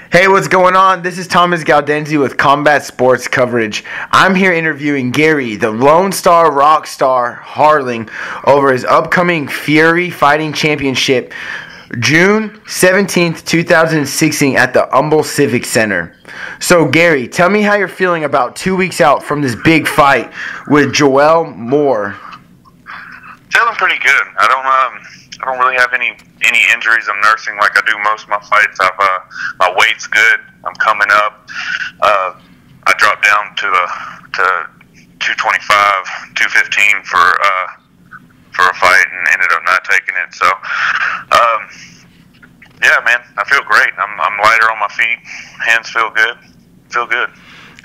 Hey, what's going on? This is Thomas Galdenzi with Combat Sports Coverage. I'm here interviewing Gary, the Lonestar Rockstar Harling, over his upcoming Fury Fighting Championship, June 17th, 2016 at the Humble Civic Center. So, Gary, tell me how you're feeling about 2 weeks out from this big fight with Joel Moore. Feeling pretty good. I don't really have any injuries I'm nursing like I do most of my fights. My weight's good. I'm coming up. I dropped down to 225, 215 for a fight and ended up not taking it. So, yeah, man, I feel great. I'm lighter on my feet. Hands feel good. Feel good.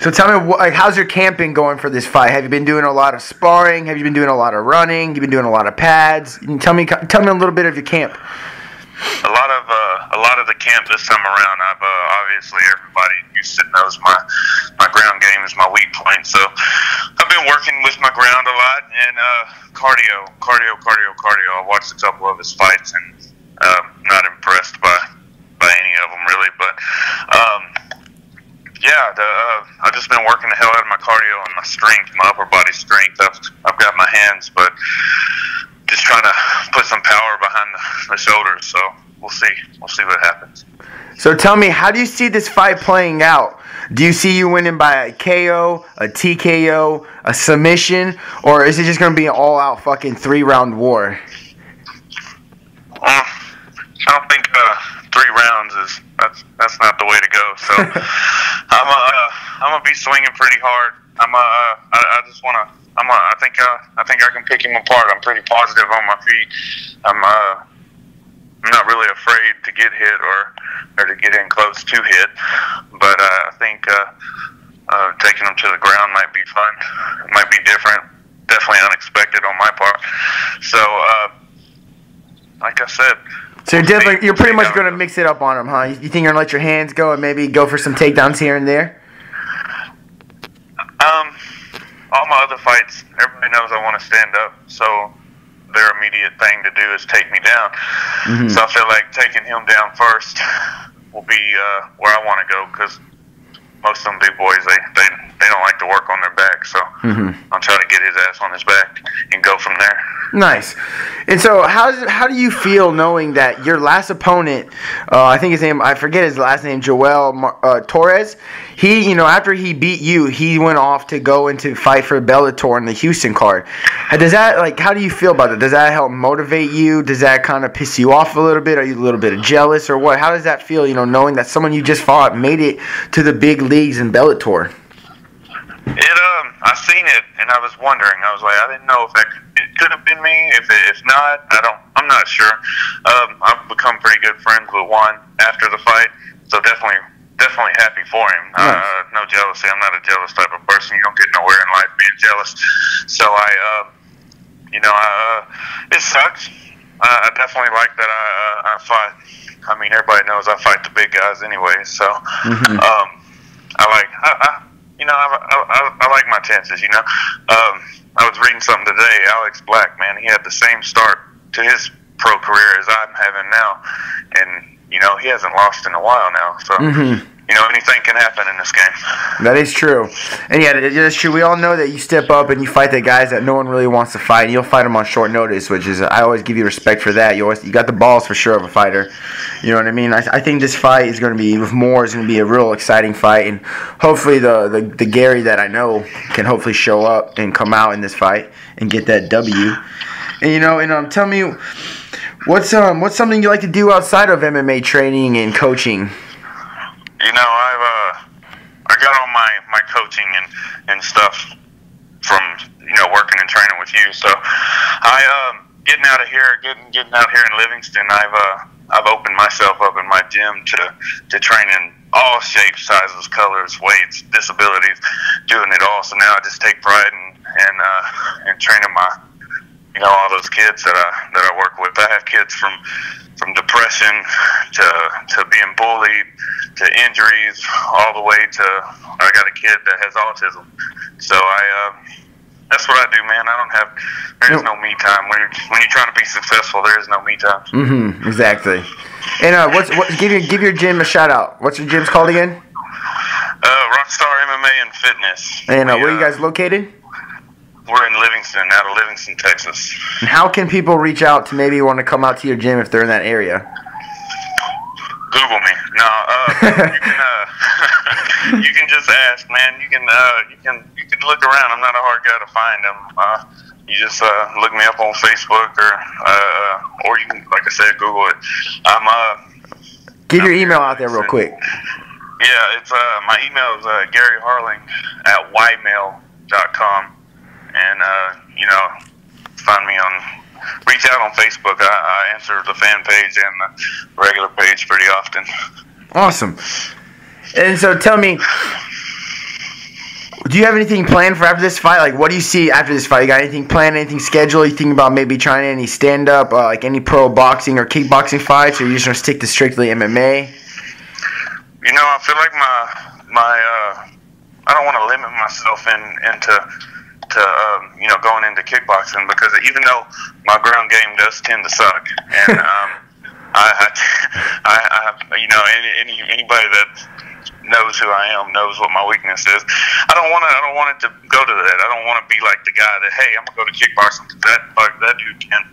So tell me, how's your camp been going for this fight? Have you been doing a lot of sparring? Have you been doing a lot of running? Have you been doing a lot of pads? Tell me a little bit of your camp. A lot of the camp this time around. I've obviously everybody used to knows my ground game is my weak point. So I've been working with my ground a lot and cardio. I watched a couple of his fights and not impressed by any of them really, but. Yeah, I've just been working the hell out of my cardio and my strength, my upper body strength. I've got my hands, but just trying to put some power behind the shoulders. So we'll see. We'll see what happens. So tell me, how do you see this fight playing out? Do you see you winning by a KO, a TKO, a submission, or is it just going to be an all-out fucking 3-round war? I don't think 3 rounds is that's not the way to go. So I'm gonna be swinging pretty hard. I think I can pick him apart. I'm pretty positive on my feet. I'm not really afraid to get hit or to get in close to hit. But I think taking him to the ground might be fun. It might be different. Definitely unexpected on my part. So like I said. So you're pretty much going to mix it up on him, huh? You think you're going to let your hands go and maybe go for some takedowns here and there? All my other fights, everybody knows I want to stand up, so their immediate thing to do is take me down. Mm-hmm. So I feel like taking him down first will be where I want to go, because most of them big boys, they don't like to work on their back, so I'll try to get his ass on his back and go from there. Nice. And so how do you feel knowing that your last opponent, I think his name, I forget his last name, Joel Torres, he, after he beat you, he went off to go into fight for Bellator in the Houston card. Does that, how do you feel about it? Does that help motivate you? Does that kind of piss you off a little bit? Are you a little bit jealous or what? How does that feel, knowing that someone you just fought made it to the big leagues in Bellator? I seen it and I was wondering. I was like, I didn't know if it could have been me. If not, I'm not sure. I've become pretty good friends with Juan after the fight, so definitely happy for him. Nice. No jealousy. I'm not a jealous type of person. You don't get nowhere in life being jealous. So it sucks. I definitely like that I fought. I mean, everybody knows I fight the big guys anyway. So I like my chances. I was reading something today. Alex Black, man, he had the same start to his pro career as I'm having now, and he hasn't lost in a while now. So anything can happen in this game. That is true. And yeah, it's true. We all know that you step up and you fight the guys that no one really wants to fight. And you'll fight them on short notice, which is, I always give you respect for that. You got the balls for sure of a fighter. You know what I mean? I think this fight is going to be, with Moore, is going to be a real exciting fight. And hopefully the Gary that I know can hopefully show up and come out in this fight and get that W. And tell me, what's something you like to do outside of MMA training and coaching? I got all my coaching and stuff from working and training with you. So getting out here in Livingston, I've opened myself up in my gym to train in all shapes, sizes, colors, weights, disabilities, doing it all. So now I just take pride in training my all those kids that I work with. I have kids from depression to being bullied to injuries, all the way to I got a kid that has autism. So that's what I do, man. There is no me time. When you're trying to be successful, there is no me time. Exactly. And give your gym a shout out. What's your gym's called again? Rockstar MMA and Fitness. And where are you guys located? We're in Livingston, out of Livingston, Texas. And how can people reach out to maybe want to come out to your gym if they're in that area? Google me. No, you can just ask, man. You can look around. I'm not a hard guy to find. You just look me up on Facebook or you can, like I said, Google it. Give your email out there real quick. Yeah, it's my email is Gary Harling at ymail.com, and find me reach out on Facebook. I answer the fan page and the regular page pretty often. Awesome. And so tell me, do you have anything planned for after this fight? Like, what do you see after this fight? You got anything planned, anything scheduled? You thinking about maybe trying any stand-up, like any pro boxing or kickboxing fights, or you just going to stick to strictly MMA? I feel like I don't want to limit myself into going into kickboxing, because even though my ground game does tend to suck, and anybody that knows who I am knows what my weakness is. I don't want it to go to that. I don't want to be like the guy that, hey, I'm gonna go to kickboxing because that dude can't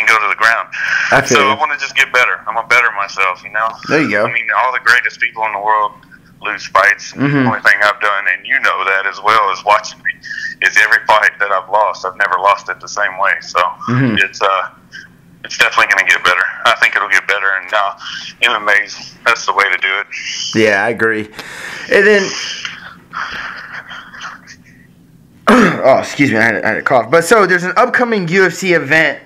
go to the ground. I want to just get better. I'm gonna better myself. There you go. I mean, all the greatest people in the world lose fights. And the only thing I've done, and you know that as well as watching me, is every fight that I've lost, I've never lost it the same way. So it's definitely going to get better. I think it'll get better, and MMA's, that's the way to do it. Yeah, I agree. And then, oh, excuse me, I had a cough. But so there's an upcoming UFC event.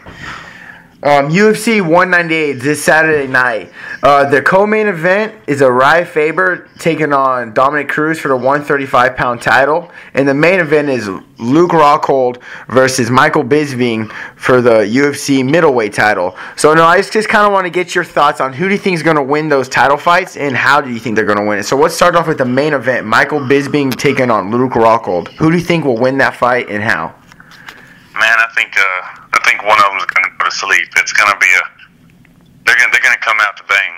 UFC 198 this Saturday night. The co-main event is Uriah Faber taking on Dominic Cruz for the 135-pound title, and the main event is Luke Rockhold versus Michael Bisping for the UFC middleweight title. So, no, I just kind of want to get your thoughts on who do you think is going to win those title fights, and how do you think they're going to win it. So let's start off with the main event, Michael Bisping taking on Luke Rockhold. Who do you think will win that fight, and how? Man, I think one of them is going to go to sleep. It's going to be they're going to come out to bang.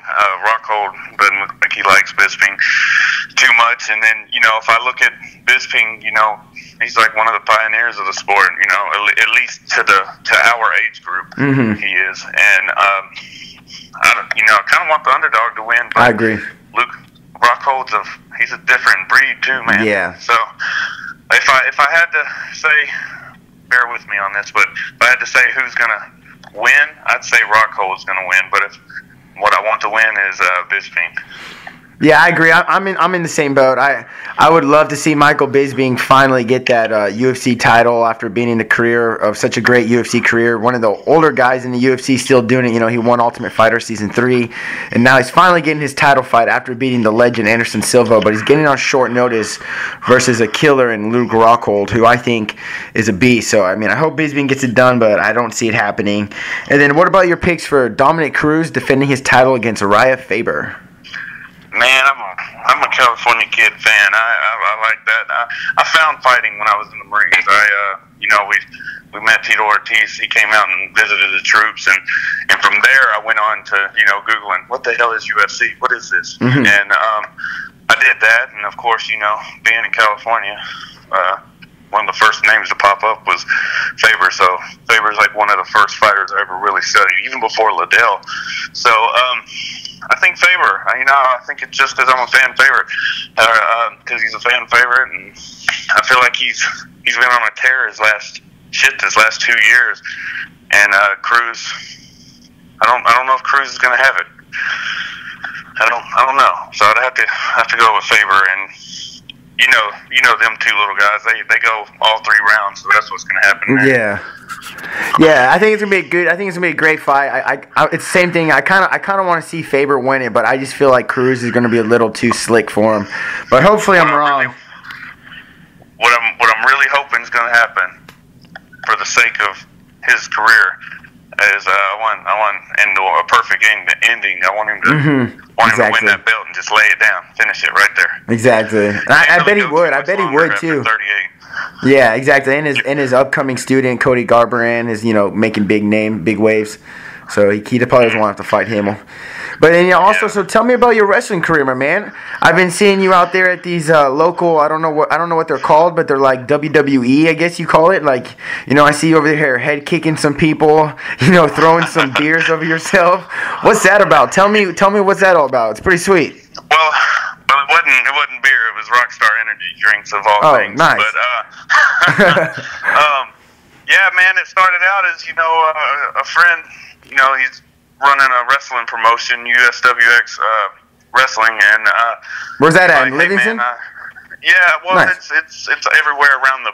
Rockhold doesn't look like he likes Bisping too much, and then if I look at Bisping, he's like one of the pioneers of the sport. At least to our age group, he is, and I kind of want the underdog to win. But I agree. Luke Rockhold's he's a different breed too, man. Yeah. So if I had to say, bear with me on this, but if I had to say who's going to win, I'd say Rockhold's going to win. But what I want to win is Bisping. Yeah, I agree. I'm in the same boat. I would love to see Michael Bisping finally get that UFC title after being in the career of such a great UFC career. One of the older guys in the UFC still doing it. He won Ultimate Fighter Season 3, and now he's finally getting his title fight after beating the legend Anderson Silva, but he's getting on short notice versus a killer in Luke Rockhold, who I think is a beast. So, I hope Bisping gets it done, but I don't see it happening. And then what about your picks for Dominic Cruz defending his title against Uriah Faber? Man, I'm a California kid fan. I like that. I found fighting when I was in the Marines. We met Tito Ortiz. He came out and visited the troops, and from there I went on to Googling what the hell is UFC? What is this? And I did that, and of course being in California, one of the first names to pop up was Faber. So Faber's like one of the first fighters I ever really studied, even before Liddell. So I think Faber. I think it's just because I'm a fan favorite, because he's a fan favorite, and I feel like he's been on a tear this last 2 years. And Cruz, I don't know if Cruz is going to have it. I don't know. So I'd have to go with Faber, and you know them two little guys. They go all 3 rounds, so that's what's going to happen there. Yeah, I think it's gonna be good. I think it's gonna be a great fight. It's the same thing. I kind of want to see Faber win it, but I just feel like Cruz is gonna be a little too slick for him. But hopefully I'm wrong. What I'm really hoping is gonna happen, for the sake of his career, is I want a perfect ending. I want him to win that belt and just lay it down, finish it right there. Exactly. I bet he would. I bet he would too. 38. Yeah, exactly. And his upcoming student Cody Garbrandt is making big waves. So he probably doesn't want to have to fight him. But then also, so tell me about your wrestling career, my man. I've been seeing you out there at these local. I don't know what they're called, but they're like WWE, I guess you call it. Like, I see you over there head kicking some people. Throwing some beers over yourself. What's that about? Tell me what's that all about? It's pretty sweet. Well, it wasn't beer. It was Rockstar energy drinks of all things. Oh, nice. But yeah, man, it started out as a friend. He's running a wrestling promotion, USWX Wrestling, and where's that at? Like, Livingston? Hey, man, yeah, well, nice. it's everywhere around the.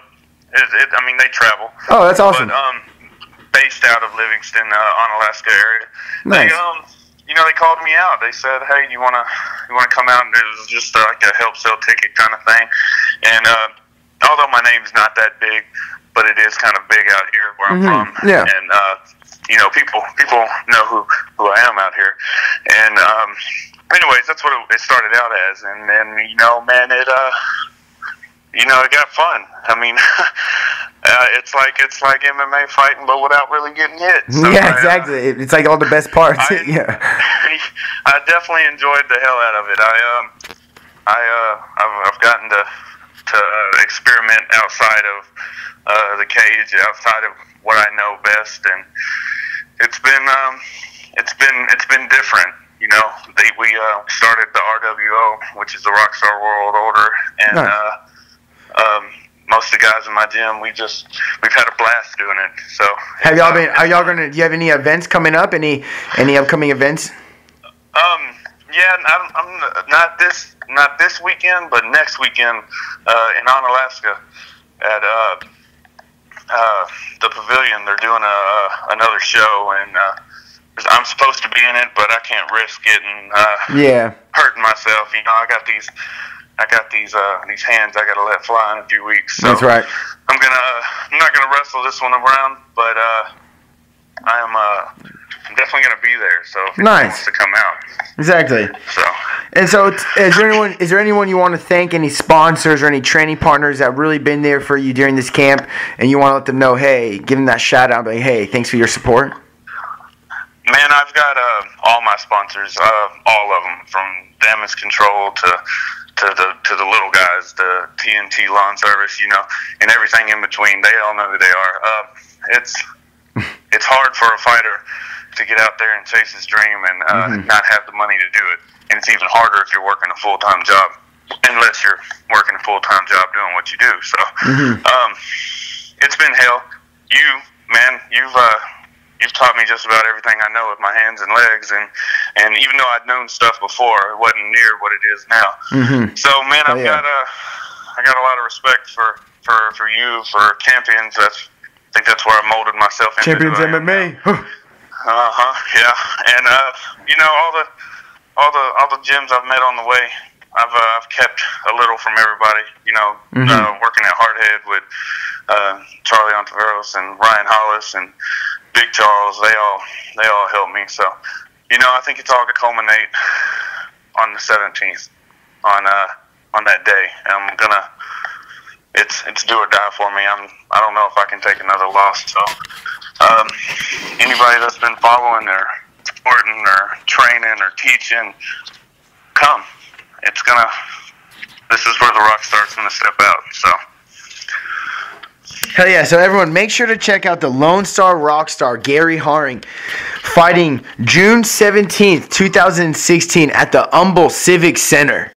I mean, they travel. Oh, that's awesome. But based out of Livingston, Onalaska area. Nice. They called me out. They said, "Hey, you wanna come out?" And it was just like a help sell ticket kind of thing. And although my name's not that big, but it is kind of big out here where I'm from. Yeah. And people know who I am out here. And anyways, that's what it started out as. And then man, it got fun. I mean, it's like MMA fighting, but without really getting hit. So yeah, exactly. It's like all the best parts. Yeah. I definitely enjoyed the hell out of it. I've gotten to experiment outside of the cage, outside of what I know best, and it's been different. We started the RWO, which is the Rockstar World Order, and nice. Most of the guys in my gym, we've had a blast doing it. So do you have any events coming up? Any upcoming events? Yeah, I'm not this weekend, but next weekend in Onalaska at the pavilion. They're doing another show, and I'm supposed to be in it, but I can't risk getting hurting myself. I got these hands I got to let fly in a few weeks. So that's right. I'm not gonna wrestle this one around, but I'm definitely gonna be there. So if anyone wants to come out, exactly. So is there anyone you want to thank? Any sponsors or any training partners that really been there for you during this camp, and you want to let them know, hey, give them that shout out, like, hey, thanks for your support? Man, I've got all my sponsors, all of them, from Damage Control to the little guys, the TNT Lawn Service, and everything in between. They all know who they are. It's hard for a fighter to get out there and chase his dream and not have the money to do it. And it's even harder if you're working a full-time job, unless you're working a full-time job doing what you do. So it's been hell. You've taught me just about everything I know with my hands and legs, and even though I'd known stuff before, it wasn't near what it is now. So, man, I got a lot of respect for you, for Champions. I think that's where I molded myself into. Champions MMA. Yeah, and all the gyms I've met on the way, I've kept a little from everybody. Working at Hardhead with Charlie Ontiveros and Ryan Hollis and Big Charles, they all helped me. So, I think it's all going to culminate on the 17th, on that day. It's do or die for me. I don't know if I can take another loss. So, anybody that's been following or supporting or training or teaching, come. This is where the Rockstar's gonna step out. So. Hell yeah. So everyone, make sure to check out the Lonestar Rockstar, Gary Harling, fighting June 17th, 2016 at the Humble Civic Center.